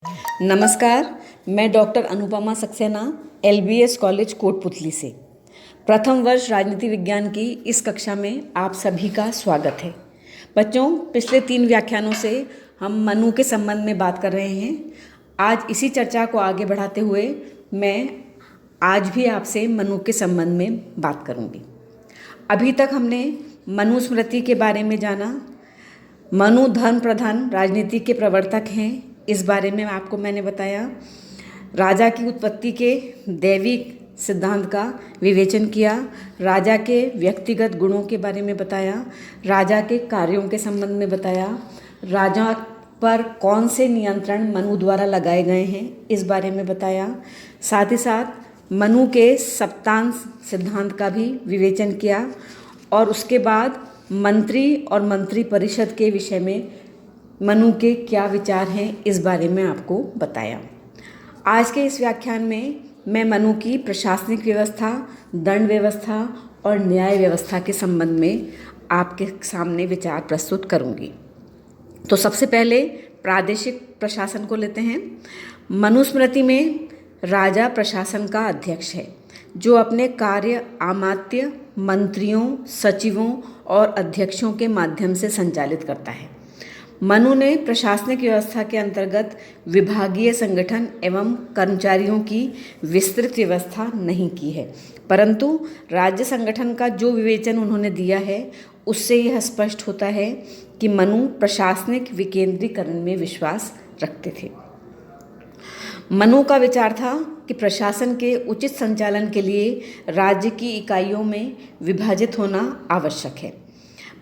नमस्कार, मैं doctor Anupama Saxena LBS college Kotputli से प्रथम वर्ष राजनीति विज्ञान की इस कक्षा में आप सभी का स्वागत है। बच्चों, पिछले 3 व्याख्यानों से हम मनु के संबंध में बात कर रहे हैं। आज इसी चर्चा को आगे बढ़ाते हुए मैं आज भी आपसे मनु के संबंध में बात करूंगी। अभी तक हमने मनुस्मृति के बारे में जाना। मनु धर्म प्रधान राजनीति के प्रवर्तक हैं, इस बारे में आपको मैंने बताया। राजा की उत्पत्ति के दैविक सिद्धांत का विवेचन किया, राजा के व्यक्तिगत गुणों के बारे में बताया, राजा के कार्यों के संबंध में बताया, राजा पर कौन से नियंत्रण मनु द्वारा लगाए गए हैं इस बारे में बताया। साथ ही साथ मनु के सप्तांश सिद्धांत का भी विवेचन किया और उसके बाद मंत्री और मंत्री परिषद के विषय में मनु के क्या विचार हैं इस बारे में आपको बताया। आज के इस व्याख्यान में मैं मनु की प्रशासनिक व्यवस्था, दंड व्यवस्था और न्याय व्यवस्था के संबंध में आपके सामने विचार प्रस्तुत करूंगी। तो सबसे पहले प्रादेशिक प्रशासन को लेते हैं। मनुस्मृति में राजा प्रशासन का अध्यक्ष है, जो अपने कार्य अमात्य, मंत्रियों, सचिवों और अध्यक्षों के माध्यम से संचालित करता है। मनु ने प्रशासनिक व्यवस्था के अंतर्गत विभागीय संगठन एवं कर्मचारियों की विस्तृत व्यवस्था नहीं की है, परंतु राज्य संगठन का जो विवेचन उन्होंने दिया है उससे यह स्पष्ट होता है कि मनु प्रशासनिक विकेंद्रीकरण में विश्वास रखते थे। मनु का विचार था कि प्रशासन के उचित संचालन के लिए राज्य की इकाइयों में विभाजित होना आवश्यक है।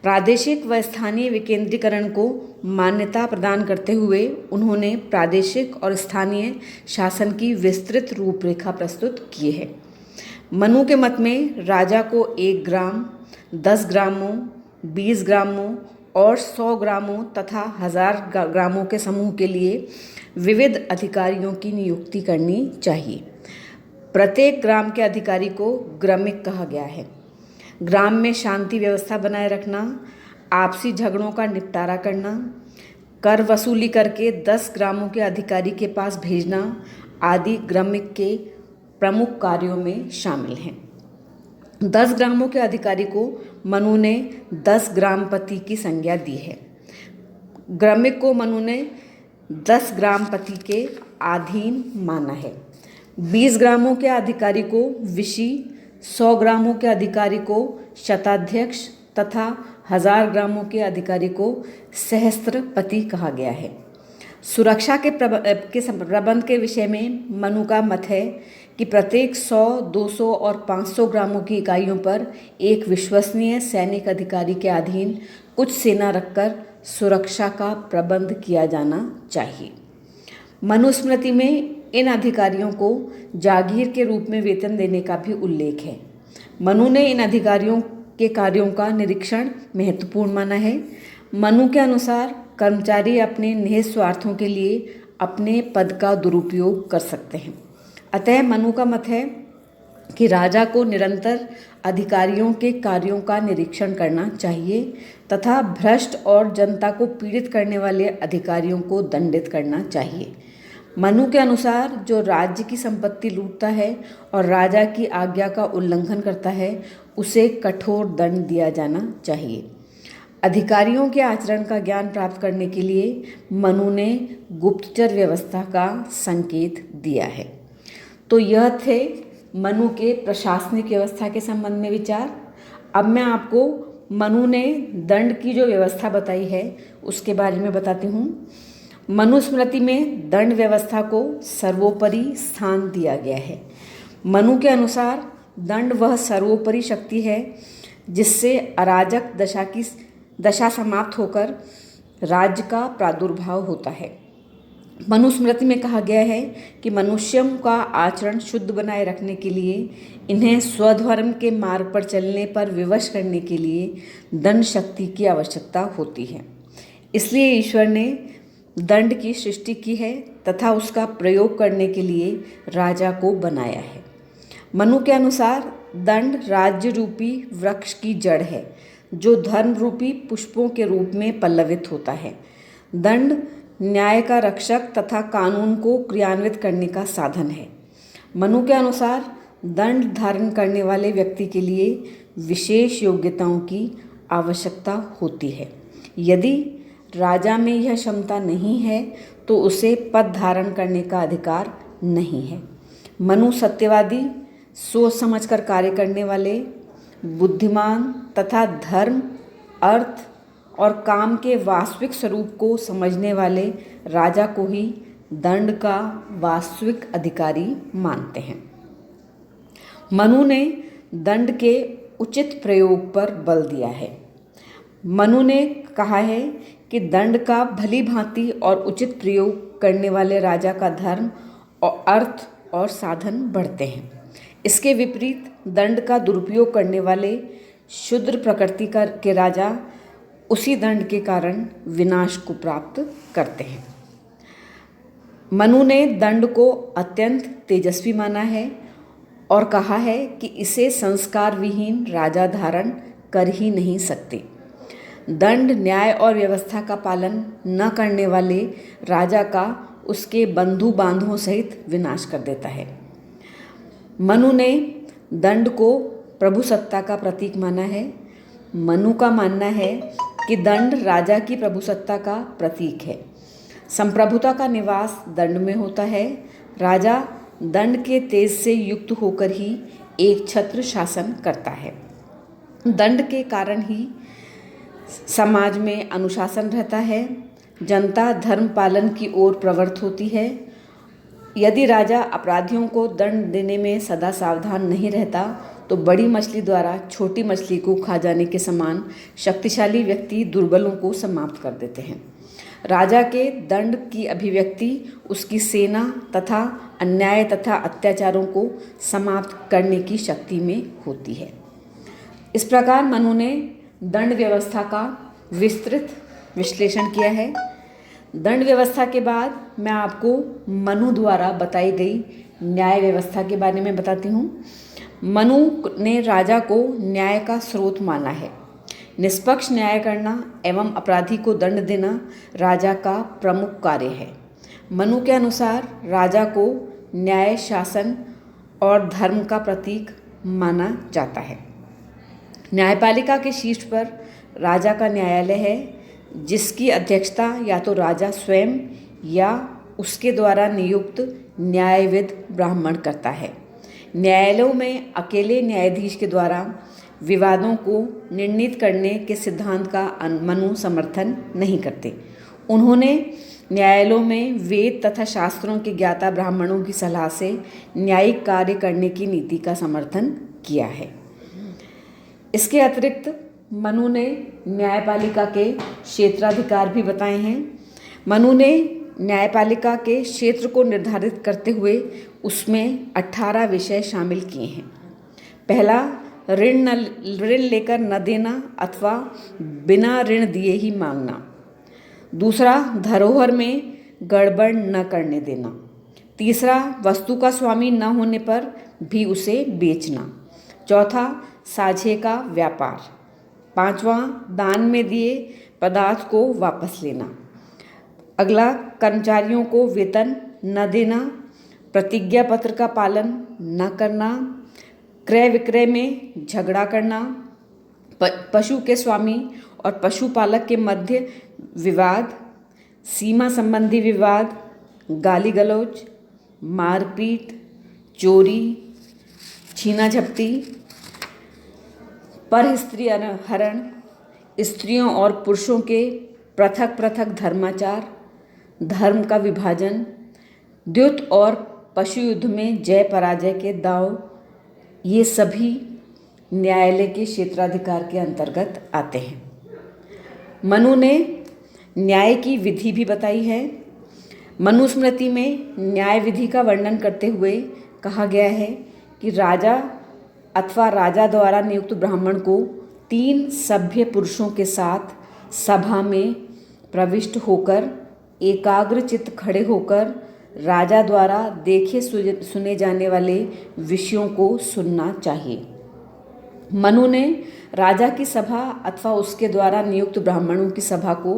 प्रादेशिक व स्थानीय विकेंद्रीकरण को मान्यता प्रदान करते हुए उन्होंने प्रादेशिक और स्थानीय शासन की विस्तृत रूपरेखा प्रस्तुत की है। मनु के मत में राजा को 1 ग्राम, 10 ग्रामों, 20 ग्रामों और 100 ग्रामों तथा 1000 ग्रामों के समूह के लिए विविध अधिकारियों की नियुक्ति करनी चाहिए। प्रत्येक ग्राम के अधिकारी को ग्रामिक कहा गया है। ग्राम में शांति व्यवस्था बनाए रखना, आपसी झगड़ों का निपटारा करना, कर वसूली करके 10 ग्रामों के अधिकारी के पास भेजना आदि ग्रामिक के प्रमुख कार्यों में शामिल हैं। 10 ग्रामों के अधिकारी को मनु ने 10 ग्रामपति की संज्ञा दी है। ग्रामिक को मनु ने 10 ग्रामपति के अधीन माना है। 20 ग्रामों के अधिकारी को विशी, 100 ग्रामों के अधिकारी को शताध्यक्ष तथा 1000 ग्रामों के अधिकारी को सहस्त्रपति कहा गया है। सुरक्षा के प्रबंध के विषय में मनु का मत है कि प्रत्येक 100, 200 और 500 ग्रामों की इकाइयों पर एक विश्वसनीय सैनिक अधिकारी के अधीन कुछ सेना रखकर सुरक्षा का प्रबंध किया जाना चाहिए। मनुस्मृति में इन अधिकारियों को जागीर के रूप में वेतन देने का भी उल्लेख है। मनु ने इन अधिकारियों के कार्यों का निरीक्षण महत्वपूर्ण माना है। मनु के अनुसार कर्मचारी अपने निहित स्वार्थों के लिए अपने पद का दुरुपयोग कर सकते हैं। अतः मनु का मत है कि राजा को निरंतर अधिकारियों के कार्यों का निरीक्षण करना चाहिए तथा भ्रष्ट और जनता को पीड़ित करने वाले अधिकारियों को दंडित करना चाहिए। मनु के अनुसार जो राज्य की संपत्ति लूटता है और राजा की आज्ञा का उल्लंघन करता है उसे कठोर दंड दिया जाना चाहिए। अधिकारियों के आचरण का ज्ञान प्राप्त करने के लिए मनु ने गुप्तचर व्यवस्था का संकेत दिया है। तो यह थे मनु के प्रशासनिक व्यवस्था के संबंध में विचार। अब मैं आपको मनु ने दंड की जो व्यवस्था बताई है उसके बारे में बताती हूँ। मनुस्मृति में दंड व्यवस्था को सर्वोपरि स्थान दिया गया है। मनु के अनुसार दंड वह सर्वोपरि शक्ति है जिससे अराजक दशा समाप्त होकर राज्य का प्रादुर्भाव होता है। मनुस्मृति में कहा गया है कि मनुष्यों का आचरण शुद्ध बनाए रखने के लिए इन्हें स्वधर्म के मार्ग पर चलने पर विवश करने के लिए दंड शक्ति की आवश्यकता होती है। इसलिए ईश्वर ने दंड की सृष्टि की है तथा उसका प्रयोग करने के लिए राजा को बनाया है। मनु के अनुसार दंड राज्य रूपी वृक्ष की जड़ है जो धर्म रूपी पुष्पों के रूप में पल्लवित होता है। दंड न्याय का रक्षक तथा कानून को क्रियान्वित करने का साधन है। मनु के अनुसार दंड धारण करने वाले व्यक्ति के लिए विशेष योग्यताओं की आवश्यकता होती है। यदि राजा में यह क्षमता नहीं है तो उसे पद धारण करने का अधिकार नहीं है। मनु सत्यवादी, सोच समझकर कार्य करने वाले, बुद्धिमान तथा धर्म, अर्थ और काम के वास्तविक स्वरूप को समझने वाले राजा को ही दंड का वास्तविक अधिकारी मानते हैं। मनु ने दंड के उचित प्रयोग पर बल दिया है। मनु ने कहा है कि दंड का भली भांति और उचित प्रयोग करने वाले राजा का धर्म और अर्थ और साधन बढ़ते हैं। इसके विपरीत दंड का दुरुपयोग करने वाले क्षुद्र प्रकृति के राजा उसी दंड के कारण विनाश को प्राप्त करते हैं। मनु ने दंड को अत्यंत तेजस्वी माना है और कहा है कि इसे संस्कार विहीन राजा धारण कर ही नहीं सकते। दंड न्याय और व्यवस्था का पालन न करने वाले राजा का उसके बंधु बांधवों सहित विनाश कर देता है। मनु ने दंड को प्रभु सत्ता का प्रतीक माना है। मनु का मानना है कि दंड राजा की प्रभुसत्ता का प्रतीक है। संप्रभुता का निवास दंड में होता है। राजा दंड के तेज से युक्त होकर ही एक छत्र शासन करता है। दंड के कारण ही समाज में अनुशासन रहता है। जनता धर्म पालन की ओर प्रवृत्त होती है। यदि राजा अपराधियों को दंड देने में सदा सावधान नहीं रहता तो बड़ी मछली द्वारा छोटी मछली को खा जाने के समान शक्तिशाली व्यक्ति दुर्बलों को समाप्त कर देते हैं। राजा के दंड की अभिव्यक्ति उसकी सेना तथा अन्याय तथा अत्याचारों को समाप्त करने की शक्ति में होती है। इस प्रकार मनु ने दंड व्यवस्था का विस्तृत विश्लेषण किया है। दंड व्यवस्था के बाद मैं आपको मनु द्वारा बताई गई न्याय व्यवस्था के बारे में बताती हूँ। मनु ने राजा को न्याय का स्रोत माना है। निष्पक्ष न्याय करना एवं अपराधी को दंड देना राजा का प्रमुख कार्य है। मनु के अनुसार राजा को न्याय, शासन और धर्म का प्रतीक माना जाता है। न्यायपालिका के शीर्ष पर राजा का न्यायालय है, जिसकी अध्यक्षता या तो राजा स्वयं या उसके द्वारा नियुक्त न्यायविद ब्राह्मण करता है। न्यायालयों में अकेले न्यायाधीश के द्वारा विवादों को निर्णीत करने के सिद्धांत का मनु समर्थन नहीं करते। उन्होंने न्यायालयों में वेद तथा शास्त्रों के ज्ञाता ब्राह्मणों की सलाह से न्यायिक कार्य करने की नीति का समर्थन किया है। इसके अतिरिक्त मनु ने न्यायपालिका के क्षेत्राधिकार भी बताए हैं। मनु ने न्यायपालिका के क्षेत्र को निर्धारित करते हुए उसमें 18 विषय शामिल किए हैं। पहला, ऋण लेकर न देना अथवा बिना ऋण दिए ही मांगना। दूसरा, धरोहर में गड़बड़ न करने देना। तीसरा, वस्तु का स्वामी न होने पर भी उसे बेचना। चौथा, साझे का व्यापार। पांचवा, दान में दिए पदार्थ को वापस लेना। अगला, कर्मचारियों को वेतन न देना, प्रतिज्ञा पत्र का पालन न करना, क्रय विक्रय में झगड़ा करना, पशु के स्वामी और पशुपालक के मध्य विवाद, सीमा संबंधी विवाद, गाली गलौज, मारपीट, चोरी, छीना झपटी, पर स्त्री हरण, स्त्रियों और पुरुषों के पृथक पृथक धर्माचार, धर्म का विभाजन, द्युत और पशु युद्ध में जय पराजय के दांव, ये सभी न्यायालय के क्षेत्राधिकार के अंतर्गत आते हैं। मनु ने न्याय की विधि भी बताई है। मनुस्मृति में न्याय विधि का वर्णन करते हुए कहा गया है कि राजा अथवा राजा द्वारा नियुक्त ब्राह्मण को 3 सभ्य पुरुषों के साथ सभा में प्रविष्ट होकर एकाग्रचित्त खड़े होकर राजा द्वारा देखे सुने जाने वाले विषयों को सुनना चाहिए। मनु ने राजा की सभा अथवा उसके द्वारा नियुक्त ब्राह्मणों की सभा को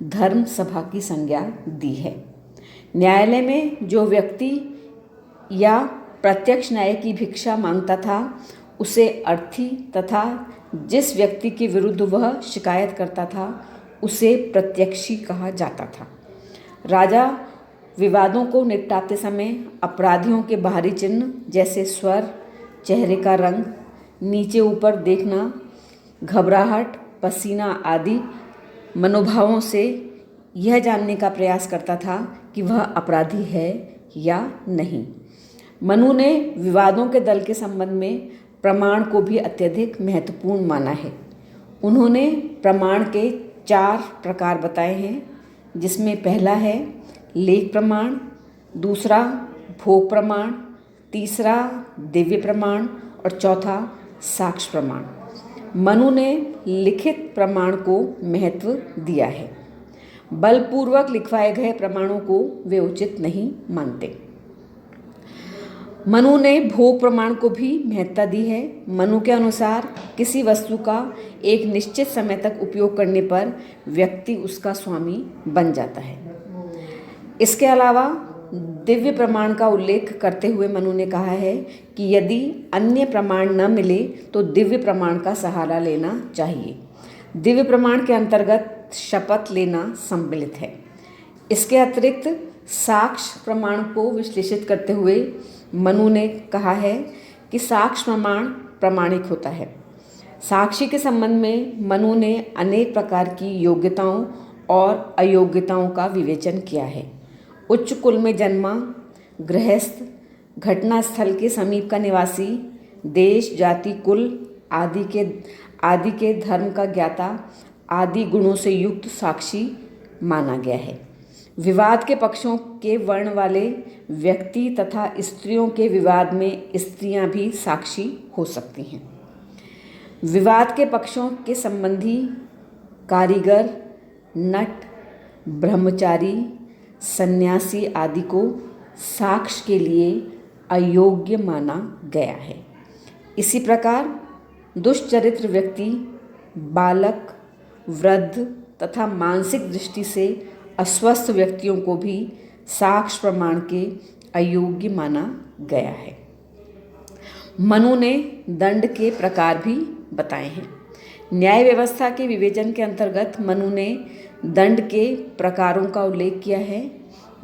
धर्म सभा की संज्ञा दी है। न्यायालय में जो व्यक्ति या प्रत्यक्ष न्याय की भिक्षा मांगता था उसे अर्थी तथा जिस व्यक्ति के विरुद्ध वह शिकायत करता था उसे प्रत्यक्षी कहा जाता था। राजा विवादों को निपटाते समय अपराधियों के बाहरी चिन्ह जैसे स्वर, चेहरे का रंग, नीचे ऊपर देखना, घबराहट, पसीना आदि मनोभावों से यह जानने का प्रयास करता था कि वह अपराधी है या नहीं। मनु ने विवादों के दल के संबंध में प्रमाण को भी अत्यधिक महत्वपूर्ण माना है। उन्होंने प्रमाण के 4 प्रकार बताए हैं, जिसमें पहला है लेख प्रमाण, दूसरा भोग प्रमाण, तीसरा दिव्य प्रमाण और चौथा साक्ष्य प्रमाण। मनु ने लिखित प्रमाण को महत्व दिया है। बलपूर्वक लिखवाए गए प्रमाणों को वे उचित नहीं मानते। मनु ने भोग प्रमाण को भी महत्ता दी है। मनु के अनुसार किसी वस्तु का एक निश्चित समय तक उपयोग करने पर व्यक्ति उसका स्वामी बन जाता है। इसके अलावा दिव्य प्रमाण का उल्लेख करते हुए मनु ने कहा है कि यदि अन्य प्रमाण न मिले तो दिव्य प्रमाण का सहारा लेना चाहिए। दिव्य प्रमाण के अंतर्गत शपथ लेना सम्मिलित है। इसके अतिरिक्त साक्ष्य प्रमाण को विश्लेषित करते हुए मनु ने कहा है कि साक्ष्य प्रमाण प्रामाणिक होता है। साक्षी के संबंध में मनु ने अनेक प्रकार की योग्यताओं और अयोग्यताओं का विवेचन किया है। उच्च कुल में जन्मा, गृहस्थ, घटना स्थल के समीप का निवासी, देश, जाति, कुल आदि के धर्म का ज्ञाता आदि गुणों से युक्त साक्षी माना गया है। विवाद के पक्षों के वर्ण वाले व्यक्ति तथा स्त्रियों के विवाद में स्त्रियां भी साक्षी हो सकती हैं। विवाद के पक्षों के संबंधी कारीगर, नट, ब्रह्मचारी, सन्यासी आदि को साक्ष्य के लिए अयोग्य माना गया है। इसी प्रकार दुष्चरित्र व्यक्ति, बालक, वृद्ध तथा मानसिक दृष्टि से अस्वस्थ व्यक्तियों को भी साक्ष्य प्रमाण के अयोग्य माना गया है। मनु ने दंड के प्रकार भी बताए हैं। न्याय व्यवस्था के विवेचन के अंतर्गत मनु ने दंड के प्रकारों का उल्लेख किया है।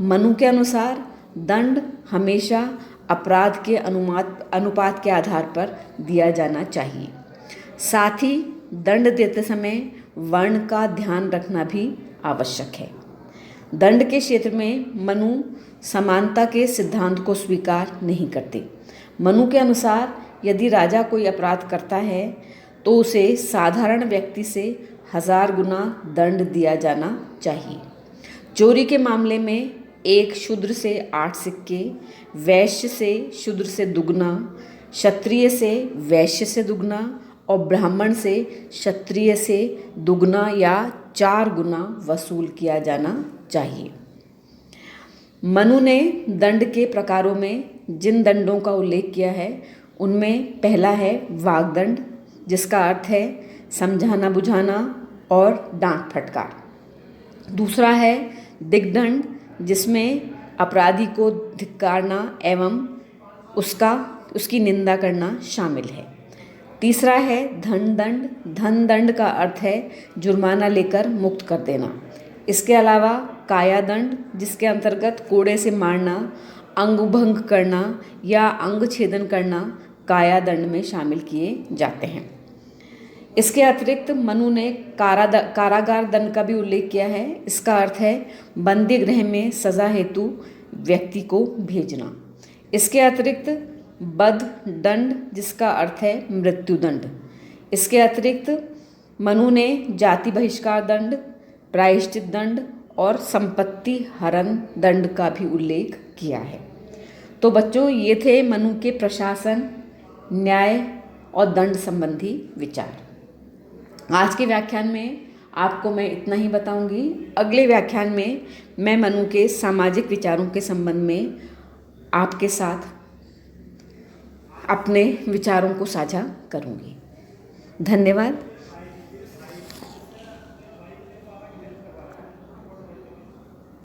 मनु के अनुसार दंड हमेशा अपराध के अनुपात के आधार पर दिया जाना चाहिए। साथ ही दंड देते समय वर्ण का ध्यान रखना भी आवश्यक है। दंड के क्षेत्र में मनु समानता के सिद्धांत को स्वीकार नहीं करते। मनु के अनुसार यदि राजा कोई अपराध करता है तो उसे साधारण व्यक्ति से 1000 गुना दंड दिया जाना चाहिए। चोरी के मामले में एक शूद्र से 8 सिक्के, वैश्य से शूद्र से दुगना, क्षत्रिय से वैश्य से दुगना और ब्राह्मण से क्षत्रिय से दुगना या 4 गुना वसूल किया जाना चाहिए। मनु ने दंड के प्रकारों में जिन दंडों का उल्लेख किया है उनमें पहला है वाग्दंड, जिसका अर्थ है समझाना बुझाना और डांट फटकार। दूसरा है दिग्दंड, जिसमें अपराधी को धिक्कारना एवं उसकी निंदा करना शामिल है। तीसरा है धन दंड। धन दंड का अर्थ है जुर्माना लेकर मुक्त कर देना। इसके अलावा काया दंड, जिसके अंतर्गत कोड़े से मारना, अंगभंग करना या अंग छेदन करना काया दंड में शामिल किए जाते हैं। इसके अतिरिक्त मनु ने कारागार दंड का भी उल्लेख किया है। इसका अर्थ है बंदी गृह में सजा हेतु व्यक्ति को भेजना। इसके अतिरिक्त बद्ध दंड, जिसका अर्थ है मृत्युदंड। इसके अतिरिक्त मनु ने जाति बहिष्कार दंड, प्रायश्चित दंड और संपत्ति हरण दंड का भी उल्लेख किया है। तो बच्चों, ये थे मनु के प्रशासन, न्याय और दंड संबंधी विचार। आज के व्याख्यान में आपको मैं इतना ही बताऊंगी। अगले व्याख्यान में मैं मनु के सामाजिक विचारों के संबंध में आपके साथ अपने विचारों को साझा करूंगी। धन्यवाद।